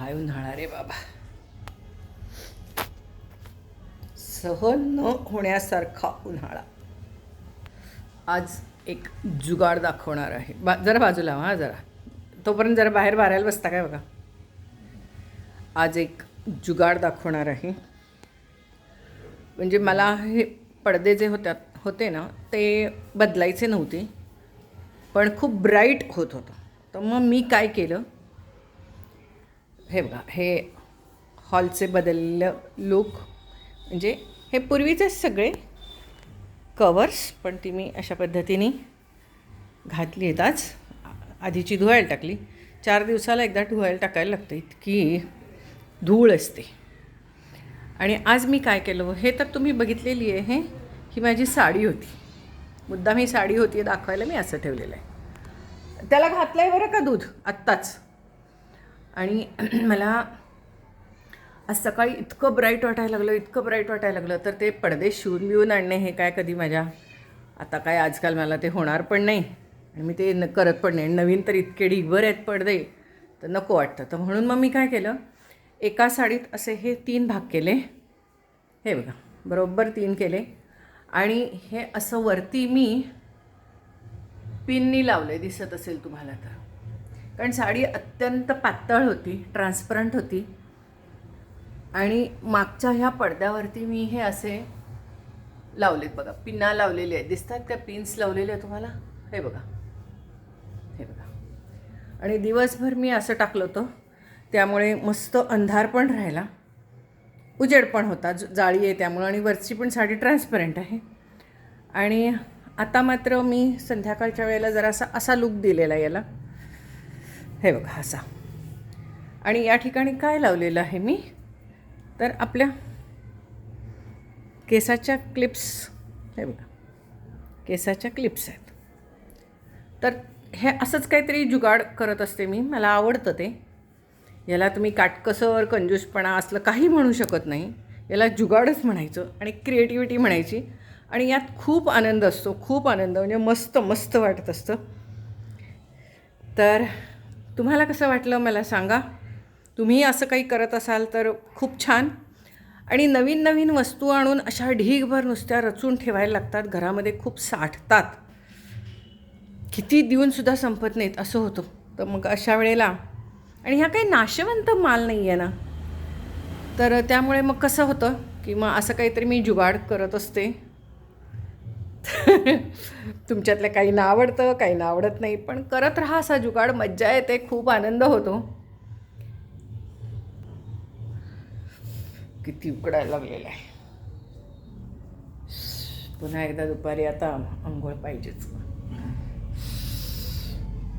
काय उन्हाळा रे बाबा, सहन न होण्यासारखा उन्हाळा. आज एक जुगाड दाखवणार आहे. जरा बाजूला हां, जरा तोपर्यंत जरा बाहेर बारायला बसता काय बघा. आज एक जुगाड दाखवणार आहे. म्हणजे मला हे पडदे जे होते ना ते बदलायचे नव्हते, पण खूप ब्राईट होत होतं. तर मग मी काय केलं, हे बघा, हे हॉलचे बदललेलं लुक. म्हणजे हे पूर्वीचेच सगळे कवर्स, पण ती मी अशा पद्धतीने घातली आहेत. आज आधीची धुवायला टाकली. 4 दिवसाला एकदा धुवायला टाकायला लागते, इतकी धूळ असते. आणि आज मी काय केलं, हे तर तुम्ही बघितलेली आहे. ही माझी साडी होती, मुद्दाम ही साडी होती दाखवायला मी असं ठेवलेलं आहे. त्याला घातलं आहे बरं का दूध आत्ताच. आणि मला आज सकाळी इतकं ब्राईट वाटायला लागलं, तर ते पडदे शिवून बिवून आणणे हे काय कधी माझ्या आता काय आजकाल मला ते होणार पण नाही, आणि मी ते करत पण नाही. नवीन तर इतके ढिगभर आहेत पडदे, तर नको वाटतं. तर म्हणून मग मी काय केलं, एका साडीत असे हे 3 भाग केले. हे बघा, बरोबर 3 केले. आणि हे असं वरती मी पिननी लावले, दिसत असेल तुम्हाला तर. कारण साडी अत्यंत पातळ होती, ट्रान्सपरंट होती. आणि मागच्या ह्या पडद्यावरती मी हे असे लावलेत बघा, पिना लावलेले आहेत. दिसतात का पिन्स लावलेले आहे तुम्हाला? हे बघा, हे बघा. आणि दिवसभर मी असं टाकलं होतं, त्यामुळे मस्त अंधार पण राहिला, उजेड पण होता, जाळी आहे त्यामुळं. आणि वरची पण साडी ट्रान्सपरंट आहे. आणि आता मात्र मी संध्याकाळच्या वेळेला जरासा असा लुक दिलेला याला, हे बघा असा. आणि या ठिकाणी काय लावलेलं आहे मी, तर आपल्या केसाच्या क्लिप्स, हे बघा, केसाच्या क्लिप्स आहेत. तर हे असंच काहीतरी जुगाड करत असते मी, मला आवडतं ते. याला तुम्ही काटकसर, कंजूसपणा असलं काही म्हणू शकत नाही, याला जुगाडच म्हणायचं आणि क्रिएटिव्हिटी म्हणायची. आणि यात खूप आनंद असतो, खूप आनंद, म्हणजे मस्त मस्त वाटत असतं. तर तुम्हाला कसं वाटलं मला सांगा. तुम्ही असं काही करत असाल तर खूप छान. आणि नवीन नवीन वस्तू आणून अशा ढीगभर नुसत्या रचून ठेवायला लागतात, घरामध्ये खूप साठतात, किती देऊनसुद्धा संपत नाहीत असं होतं. तर मग अशा वेळेला, आणि ह्या काही नाशवंत माल नाही आहे ना, तर त्यामुळे मग कसं होतं की मग असं काहीतरी मी जुगाड करत असते. तुमच्यातल्या काहींना आवडतं, काहींना आवडत नाही, पण करत राहा असा जुगाड, मज्जा येते, खूप आनंद होतो. किती उकडायला लागलेलं आहे. पुन्हा एकदा दुपारी आता अंघोळ पाहिजेच.